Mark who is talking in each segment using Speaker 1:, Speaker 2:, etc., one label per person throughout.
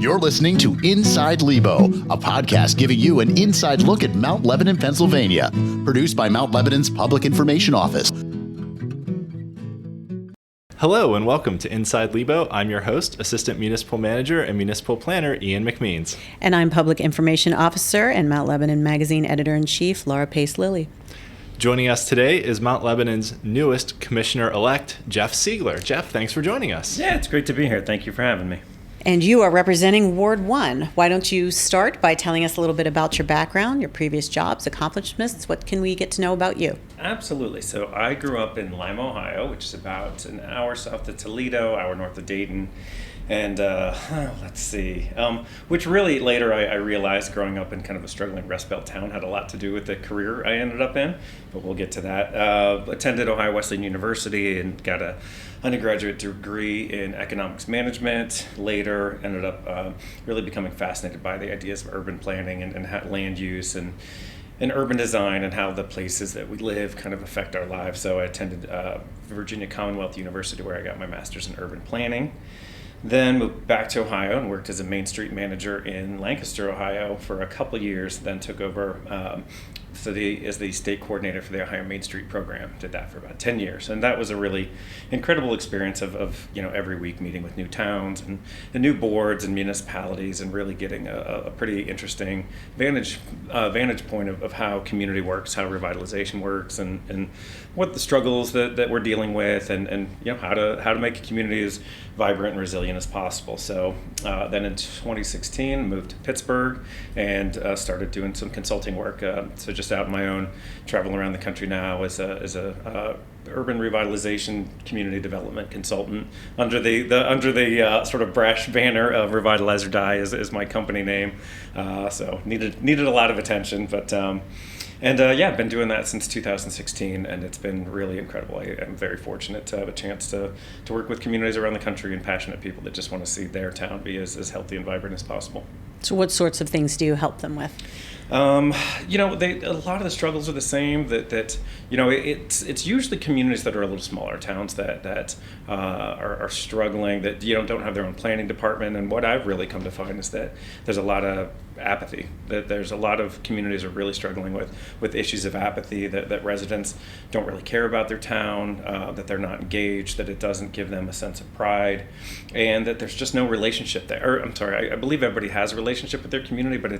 Speaker 1: You're listening to Inside Lebo, a podcast giving you an inside look at Mount Lebanon, Pennsylvania, produced by Mount Lebanon's Public Information Office.
Speaker 2: Hello and welcome to Inside Lebo. I'm your host, Assistant Municipal Manager and Municipal Planner Ian McMeans.
Speaker 3: And I'm Public Information Officer and Mount Lebanon Magazine Editor-in-Chief Laura Pace-Lilly.
Speaker 2: Joining us today is Mount Lebanon's newest Commissioner-elect Jeff Siegler. Jeff, thanks for joining us.
Speaker 4: Yeah, it's great to be here. Thank you for having me.
Speaker 3: And you are representing Ward 1. Why don't you start by telling us a little bit about your background, your previous jobs, accomplishments? What can we get to know about you?
Speaker 4: Absolutely. So I grew up in Lima, Ohio, which is about an hour south of Toledo, hour north of Dayton. And let's see, which really later I realized growing up in kind of a struggling Rust Belt town had a lot to do with the career I ended up in, but we'll get to that. Attended Ohio Wesleyan University and got a undergraduate degree in economics management. Later ended up really becoming fascinated by the ideas of urban planning and how land use and urban design and how the places that we live kind of affect our lives. So I attended Virginia Commonwealth University where I got my master's in urban planning. Then moved back to Ohio and worked as a Main Street manager in Lancaster, Ohio for a couple years, then took over as the state coordinator for the Ohio Main Street program. Did that for about 10 years. And that was a really incredible experience of every week meeting with new towns and new boards and municipalities and really getting a pretty interesting vantage point of how community works, how revitalization works, and what the struggles that we're dealing with, and how to make a community as vibrant and resilient as possible. So then in 2016, moved to Pittsburgh and started doing some consulting work. So just out on my own, traveling around the country now as a urban revitalization community development consultant under the sort of brash banner of Revitalize or Die is my company name. So needed a lot of attention, but. I've been doing that since 2016, and it's been really incredible. I'm very fortunate to have a chance to work with communities around the country and passionate people that just want to see their town be as healthy and vibrant as possible.
Speaker 3: So what sorts of things do you help them with?
Speaker 4: A lot of the struggles are the same. It's usually communities that are a little smaller, towns that are struggling, that don't have their own planning department. And what I've really come to find is that there's a lot of apathy. That there's a lot of communities are really struggling with issues of apathy. That residents don't really care about their town. That they're not engaged. That it doesn't give them a sense of pride, and that there's just no relationship there. I believe everybody has a relationship with their community, but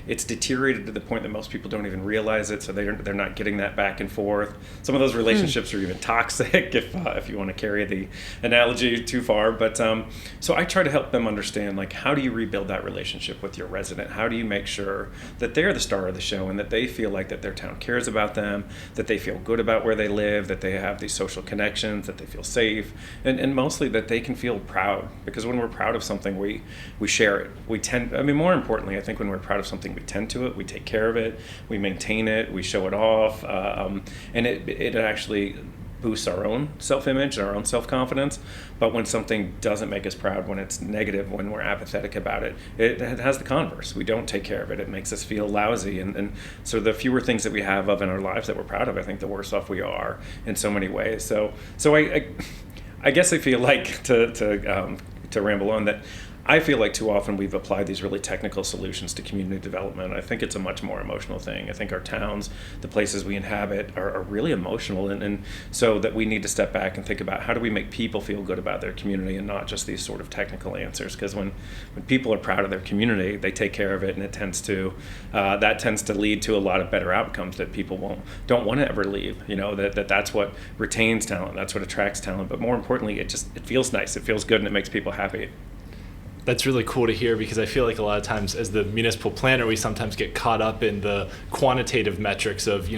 Speaker 4: it's deteriorated to the point that most people don't even realize it, so they're not getting that back and forth. Some of those relationships are even toxic, if you want to carry the analogy too far. But so I try to help them understand, how do you rebuild that relationship with your resident? How do you make sure that they're the star of the show and that they feel like that their town cares about them, that they feel good about where they live, that they have these social connections, that they feel safe, and mostly that they can feel proud. Because when we're proud of something, we share it. More importantly, I think when we're proud of something, we tend to it, we take care of it, we maintain it, we show it off, and it actually boosts our own self-image and our own self-confidence. But when something doesn't make us proud, when it's negative, when we're apathetic about it, it has the converse. We don't take care of it. It makes us feel lousy. And so the fewer things that we have of in our lives that we're proud of, I think the worse off we are in so many ways. So I guess I feel like to ramble on that. I feel like too often we've applied these really technical solutions to community development. I think it's a much more emotional thing. I think our towns, the places we inhabit, are really emotional, and so that we need to step back and think about how do we make people feel good about their community and not just these sort of technical answers. Because when people are proud of their community, they take care of it, and it tends to lead to a lot of better outcomes that people don't want to ever leave. That's what retains talent, that's what attracts talent. But more importantly, it feels nice, it feels good, and it makes people happy.
Speaker 2: That's really cool to hear, because I feel like a lot of times as the municipal planner, we sometimes get caught up in the quantitative metrics of,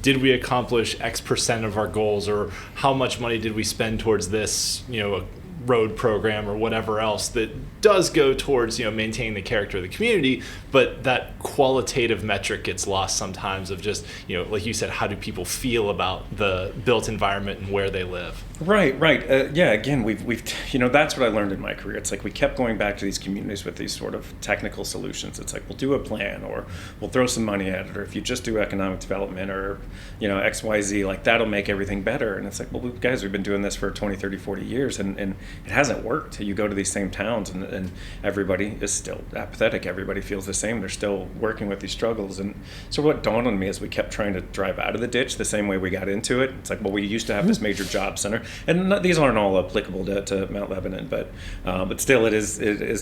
Speaker 2: did we accomplish X percent of our goals, or how much money did we spend towards this, road program or whatever else that does go towards, maintaining the character of the community. But that qualitative metric gets lost sometimes of just, like you said, how do people feel about the built environment and where they live?
Speaker 4: Right. Yeah, again, we've that's what I learned in my career. It's like we kept going back to these communities with these sort of technical solutions. It's like, we'll do a plan, or we'll throw some money at it, or if you just do economic development, or, XYZ, like that'll make everything better. And it's like, well, guys, we've been doing this for 20, 30, 40 years, and it hasn't worked. You go to these same towns, and everybody is still apathetic. Everybody feels the same. They're still working with these struggles. And so what dawned on me is we kept trying to drive out of the ditch the same way we got into it. It's like, well, we used to have this major job center. And these aren't all applicable to Mount Lebanon, but still, it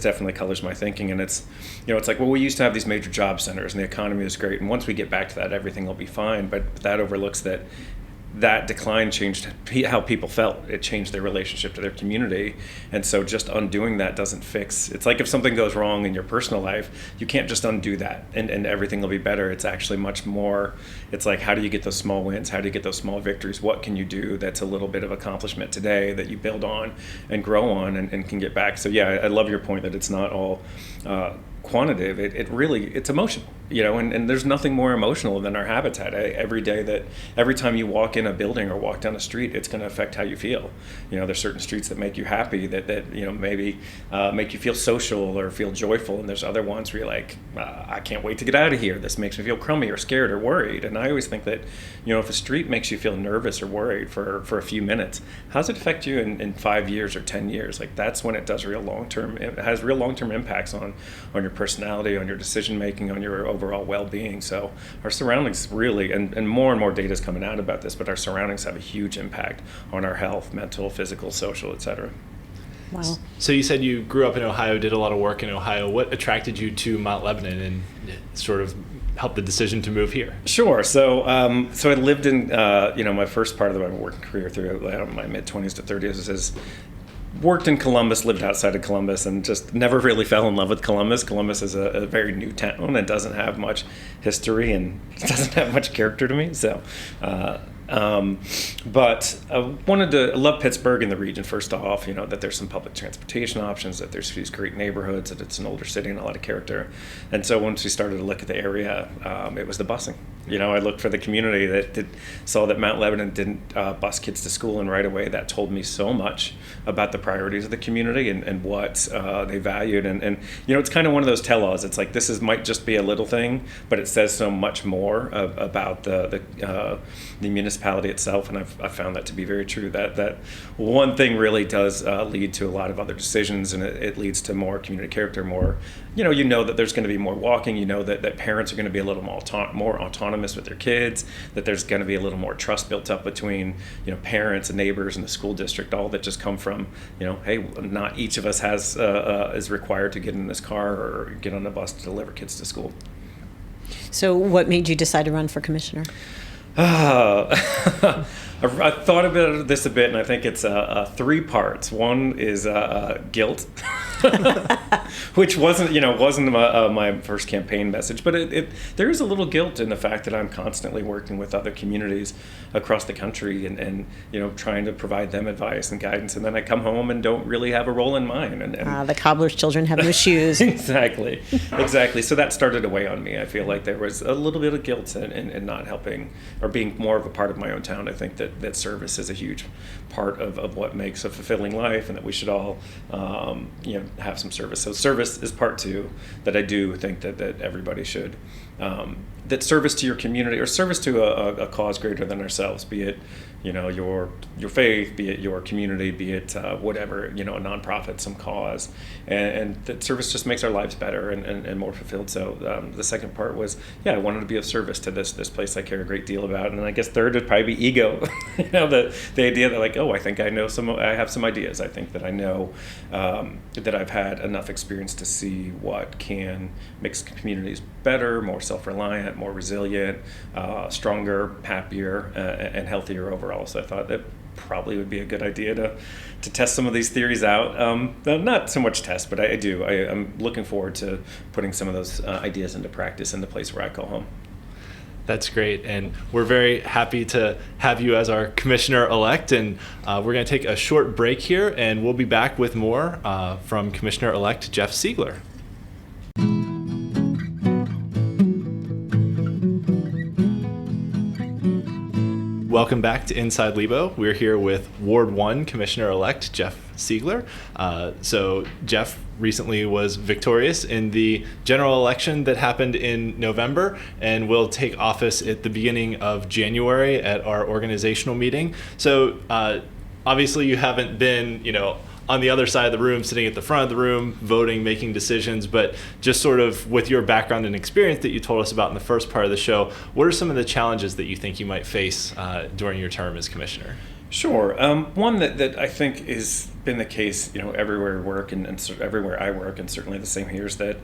Speaker 4: definitely colors my thinking. And it's like, well, we used to have these major job centers, and the economy was great. And once we get back to that, everything will be fine. But that overlooks that decline changed how people felt. It changed their relationship to their community. And so just undoing that doesn't fix. It's like if something goes wrong in your personal life, you can't just undo that and everything will be better. It's actually much more, it's like, how do you get those small wins? How do you get those small victories? What can you do that's a little bit of accomplishment today that you build on and grow on and can get back? So yeah, I love your point that it's not all quantitative. It's emotional, and there's nothing more emotional than our habitat. Every time you walk in a building or walk down a street, it's going to affect how you feel. There's certain streets that make you happy, that maybe make you feel social or feel joyful, and there's other ones where you're like, I can't wait to get out of here. This makes me feel crummy or scared or worried. And I always think that, if a street makes you feel nervous or worried for a few minutes, how does it affect you in 5 years or 10 years? Like, that's when it does real long-term. It has real long-term impacts on your personality, on your decision making, on your overall well-being. So our surroundings really, and more data is coming out about this, but our surroundings have a huge impact on our health, mental, physical, social, etc.
Speaker 3: Wow.
Speaker 2: So you said you grew up in Ohio, did a lot of work in Ohio. What attracted you to Mount Lebanon and sort of helped the decision to move here?
Speaker 4: Sure. So I lived in my first part of my working career through my mid-20s to 30s is worked in Columbus, lived outside of Columbus, and just never really fell in love with Columbus. Columbus is a very new town and doesn't have much history and doesn't have much character to me. So, but I love Pittsburgh and the region, first off, that there's some public transportation options, that there's these great neighborhoods, that it's an older city and a lot of character. And so once we started to look at the area, it was the busing. I looked for the community that saw that Mount Lebanon didn't bus kids to school, and right away that told me so much about the priorities of the community and what they valued. And it's kind of one of those tell-alls. It's like, might just be a little thing, but it says so much more about the municipality itself, and I've found that to be very true. That one thing really does lead to a lot of other decisions, and it leads to more community character, more, that there's going to be more walking, that parents are going to be a little more autonomous with their kids, that there's going to be a little more trust built up between, parents and neighbors and the school district, all that just come from, hey, not each of us is required to get in this car or get on a bus to deliver kids to school.
Speaker 3: So what made you decide to run for commissioner?
Speaker 4: I thought about this a bit, and I think it's 3 parts. One is guilt, which wasn't my first campaign message, but there is a little guilt in the fact that I'm constantly working with other communities across the country and trying to provide them advice and guidance, and then I come home and don't really have a role in mine. And
Speaker 3: the cobbler's children have no shoes.
Speaker 4: Exactly. So that started to weigh on me. I feel like there was a little bit of guilt in not helping or being more of a part of my own town. I think that service is a huge part of what makes a fulfilling life, and that we should all have some service. So service is part 2 that I do think that everybody should. That service to your community or service to a cause greater than ourselves, be it your faith, be it your community, be it whatever, a nonprofit, some cause, and that service just makes our lives better and more fulfilled. So the second part was, I wanted to be of service to this place I care a great deal about. And I guess third would probably be ego. The idea that, like, I think I have some ideas. I think that I know that I've had enough experience to see what can make communities better, more self-reliant, more resilient, stronger, happier, and healthier overall. So I thought that probably would be a good idea to test some of these theories out. Not so much test, but I'm looking forward to putting some of those ideas into practice in the place where I call home.
Speaker 2: That's great, and we're very happy to have you as our commissioner-elect, and we're going to take a short break here, and we'll be back with more from Commissioner-elect Jeff Siegler. Welcome back to Inside Lebo. We're here with Ward 1 Commissioner-elect Jeff Siegler. So Jeff recently was victorious in the general election that happened in November and will take office at the beginning of January at our organizational meeting. So obviously you haven't been, on the other side of the room, sitting at the front of the room, voting, making decisions, but just sort of with your background and experience that you told us about in the first part of the show, what are some of the challenges that you think you might face during your term as commissioner?
Speaker 4: Sure. One that I think has been the case, everywhere I work and sort of everywhere I work, and certainly the same here, is that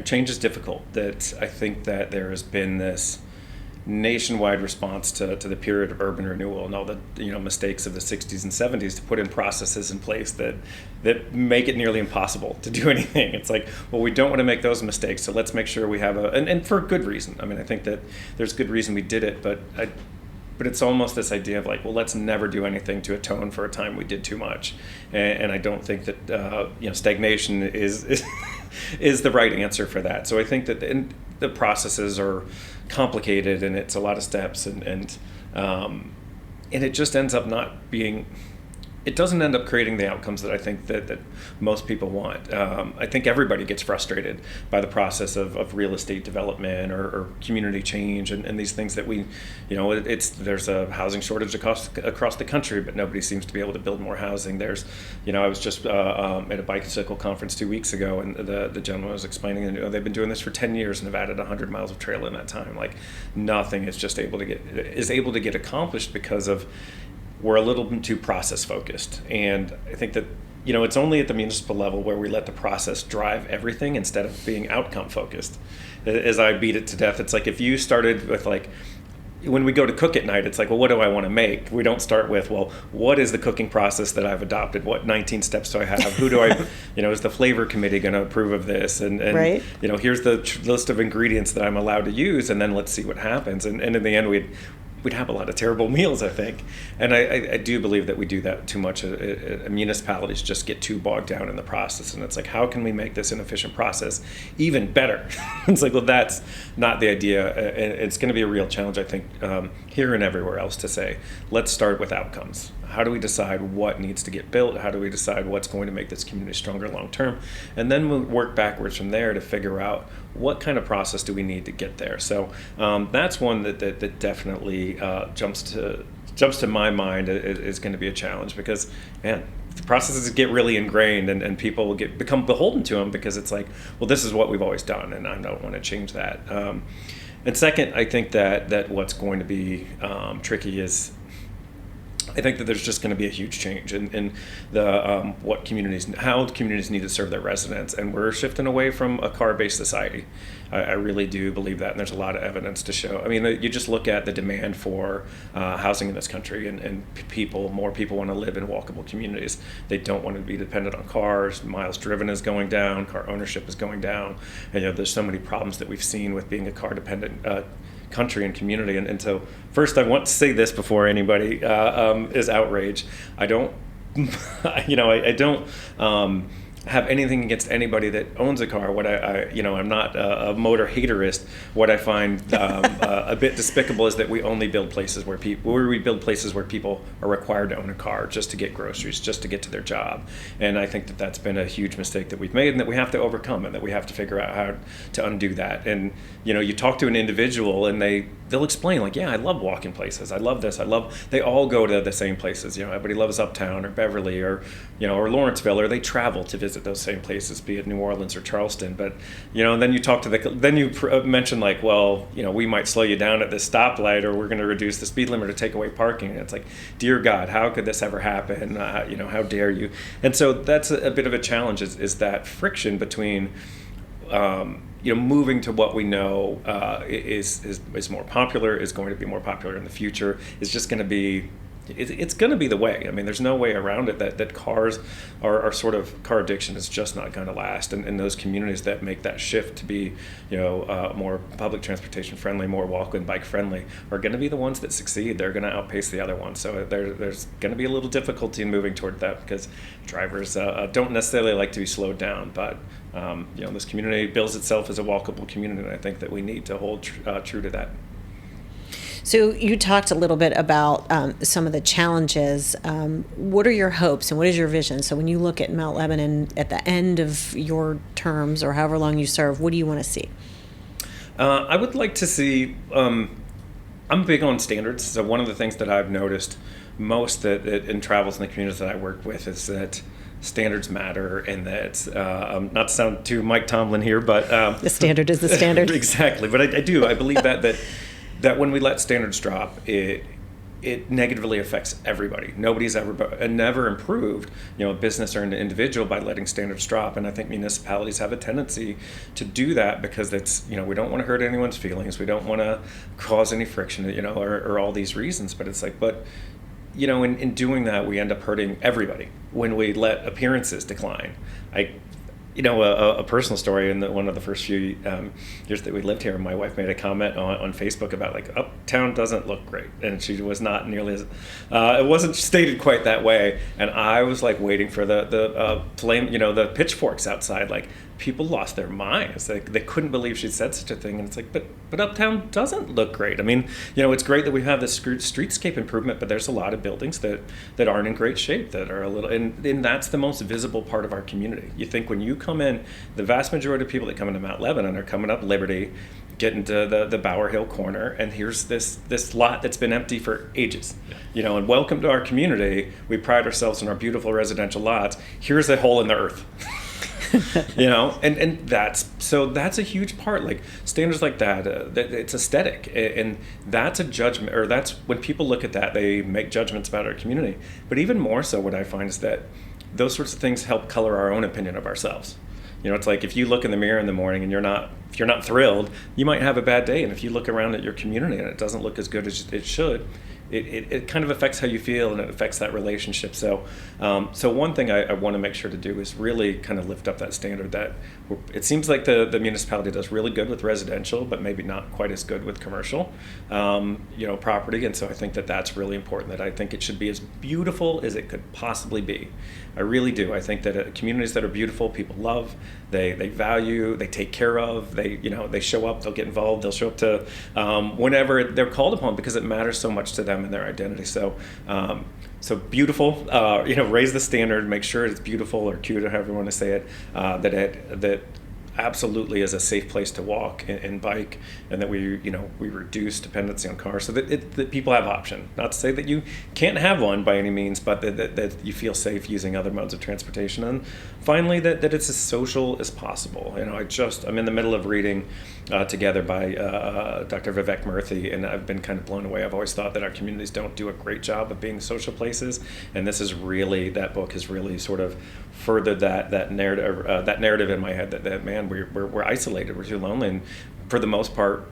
Speaker 4: change is difficult. That I think that there has been this nationwide response to the period of urban renewal and all the mistakes of the 60s and 70s to put in processes in place that make it nearly impossible to do anything. It's like, well, we don't want to make those mistakes, so let's make sure we have and for good reason. I mean, I think that there's good reason we did it, but it's almost this idea of like, well, let's never do anything to atone for a time we did too much. And I don't think that stagnation is the right answer for that. So I think that the processes are complicated and it's a lot of steps and it just ends up not being. It doesn't end up creating the outcomes that I think that most people want. I think everybody gets frustrated by the process of real estate development or community change and these things that we, there's a housing shortage across the country, but nobody seems to be able to build more housing. There's, I was just at a bicycle conference 2 weeks ago, and the gentleman was explaining, they've been doing this for 10 years and have added 100 miles of trail in that time. Like nothing is just able to get accomplished because of we're a little bit too process focused. And I think that, it's only at the municipal level where we let the process drive everything instead of being outcome focused. As I beat it to death, it's like if you started with like, when we go to cook at night, it's like, well, what do I want to make? We don't start with, well, what is the cooking process that I've adopted? What 19 steps do I have? Who do I, is the flavor committee going to approve of this? And
Speaker 3: right.
Speaker 4: Here's the list of ingredients that I'm allowed to use, and then let's see what happens. And in the end, we'd have a lot of terrible meals, I think. And I do believe that we do that too much. Municipalities just get too bogged down in the process. And it's like, how can we make this inefficient process even better? It's like, well, that's not the idea. And it's going to be a real challenge, I think, here and everywhere else to say, let's start with outcomes. How do we decide what needs to get built? How do we decide what's going to make this community stronger long term? And then we'll work backwards from there to figure out what kind of process do we need to get there. So that's one that definitely jumps to my mind is going to be a challenge because, man, the processes get really ingrained and people will become beholden to them because it's like, well, this is what we've always done and I don't want to change that. And second, I think that what's going to be tricky is I think that there's just going to be a huge change in the how communities need to serve their residents, and we're shifting away from a car-based society. I really do believe that, and there's a lot of evidence to show. I mean, you just look at the demand for housing in this country, and more people want to live in walkable communities. They don't want to be dependent on cars. Miles driven is going down. Car ownership is going down. And there's so many problems that we've seen with being a car-dependent country and community. And so first I want to say this before anybody is outraged. I don't I don't have anything against anybody that owns a car. What I'm not a motor haterist. What I find a bit despicable is that we only build places where people are required to own a car just to get groceries, just to get to their job. And I think that that's been a huge mistake that we've made and that we have to overcome and that we have to figure out how to undo that. And you talk to an individual and they'll explain like, yeah, I love walking places. I love this. They all go to the same places. Everybody loves Uptown or Beverly or Lawrenceville, or they travel to visit those same places, be it New Orleans or Charleston. But then you talk to then you mention like, well, we might slow you down at this stoplight, or we're going to reduce the speed limit or take away parking. And it's like, dear God, how could this ever happen? How dare you? And so that's a bit of a challenge. Is that friction between moving to what we know is more popular, is going to be more popular in the future, is just going to be. It's going to be the way. I mean, there's no way around it that cars are sort of, car addiction is just not going to last. And those communities that make that shift to be, more public transportation friendly, more walk and bike friendly, are going to be the ones that succeed. They're going to outpace the other ones. So there's going to be a little difficulty in moving toward that because drivers don't necessarily like to be slowed down. But, this community builds itself as a walkable community, and I think that we need to hold true to that.
Speaker 3: So you talked a little bit about some of the challenges. What are your hopes and what is your vision? So when you look at Mount Lebanon at the end of your terms or however long you serve, what do you want to see?
Speaker 4: I would like to see, I'm big on standards. So one of the things that I've noticed most that in travels in the communities that I work with is that standards matter, and that not to sound too Mike Tomlin here, but
Speaker 3: the standard is the standard.
Speaker 4: Exactly. But I believe that when we let standards drop, it negatively affects everybody. Nobody's never improved, a business or an individual by letting standards drop. And I think municipalities have a tendency to do that because it's, we don't want to hurt anyone's feelings. We don't want to cause any friction, or all these reasons. But it's like, in doing that, we end up hurting everybody when we let appearances decline. A personal story, in one of the first few years that we lived here, my wife made a comment on Facebook about uptown doesn't look great, and she was not nearly as it wasn't stated quite that way, and I was waiting for the flame, the pitchforks outside. People lost their minds. They couldn't believe she'd said such a thing, and it's but uptown doesn't look great. I mean, it's great that we have this streetscape improvement, but there's a lot of buildings that aren't in great shape, that are a little, and that's the most visible part of our community. You think when you come in, the vast majority of people that come into Mount Lebanon are coming up Liberty, get into the Bower Hill corner, and here's this lot that's been empty for ages. Yeah. And welcome to our community. We pride ourselves on our beautiful residential lots. Here's a hole in the earth. And that's a huge part. Standards like that, it's aesthetic, and that's a judgment, or that's when people look at that, they make judgments about our community. But even more so, what I find is that those sorts of things help color our own opinion of ourselves. It's if you look in the mirror in the morning and if you're not thrilled, you might have a bad day. And if you look around at your community and it doesn't look as good as it should, it kind of affects how you feel, and it affects that relationship. So one thing I want to make sure to do is really kind of lift up that standard. That it seems like the municipality does really good with residential, but maybe not quite as good with commercial, property. And so I think that that's really important. That I think it should be as beautiful as it could possibly be. I really do. I think that communities that are beautiful, people love, they value, they take care of, they show up, they'll get involved, they'll show up to whenever they're called upon, because it matters so much to them and their identity. So beautiful, raise the standard, make sure it's beautiful or cute or however you want to say it, that absolutely is a safe place to walk and bike, and that we reduce dependency on cars, so that people have option. Not to say that you can't have one by any means, but that you feel safe using other modes of transportation. And finally, that it's as social as possible. I'm in the middle of reading Together by Dr. Vivek Murthy, and I've been kind of blown away. I've always thought that our communities don't do a great job of being social places, and that book has really sort of furthered that narrative in my head that man, we're isolated, we're too lonely, and for the most part,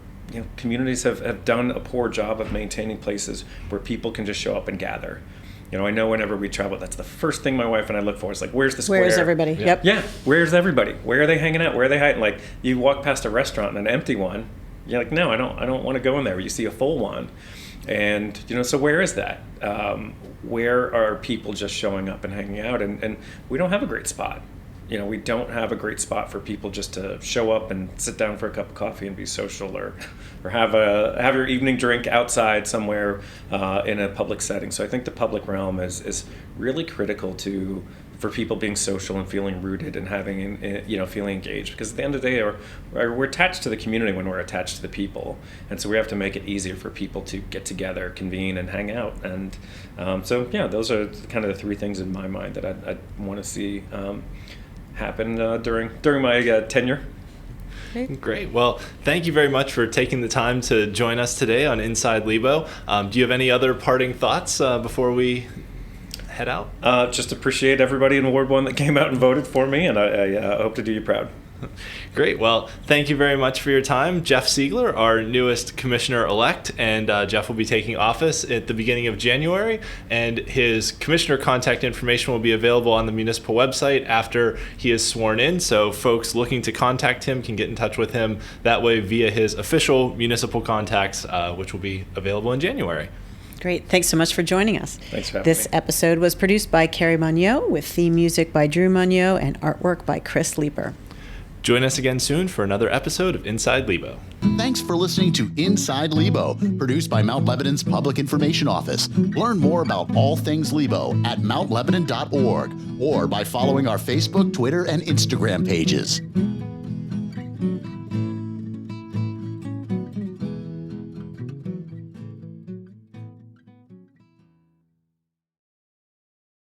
Speaker 4: communities have done a poor job of maintaining places where people can just show up and gather. I know whenever we travel, that's the first thing my wife and I look for. Is where's the square?
Speaker 3: Where's everybody?
Speaker 2: Yeah.
Speaker 3: Yep.
Speaker 4: Yeah, where's everybody? Where are they hanging out? Where are they hiding? You walk past a restaurant and an empty one, you're like, no, I don't want to go in there. You see a full one. And, so where is that? Where are people just showing up and hanging out? And we don't have a great spot. We don't have a great spot for people just to show up and sit down for a cup of coffee and be social, or have your evening drink outside somewhere in a public setting. So I think the public realm is really critical for people being social and feeling rooted and having, feeling engaged. Because at the end of the day, we're attached to the community when we're attached to the people. And so we have to make it easier for people to get together, convene, and hang out. And those are kind of the three things in my mind that I want to see happen during my tenure.
Speaker 2: Great. Well, thank you very much for taking the time to join us today on Inside Lebo. Do you have any other parting thoughts before we head out?
Speaker 4: Just appreciate everybody in Ward 1 that came out and voted for me, and I hope to do you proud.
Speaker 2: Great. Well, thank you very much for your time. Jeff Siegler, our newest Commissioner-elect, and Jeff will be taking office at the beginning of January, and his Commissioner contact information will be available on the municipal website after he is sworn in, so folks looking to contact him can get in touch with him that way via his official municipal contacts, which will be available in January.
Speaker 3: Great. Thanks so much for joining us.
Speaker 4: Thanks for having
Speaker 3: This
Speaker 4: me.
Speaker 3: episode was produced by Carrie Monio with theme music by Drew Monio and artwork by Chris Leeper.
Speaker 2: Join us again soon for another episode of Inside Lebo.
Speaker 1: Thanks for listening to Inside Lebo, produced by Mount Lebanon's Public Information Office. Learn more about all things Lebo at mountlebanon.org or by following our Facebook, Twitter, and Instagram pages.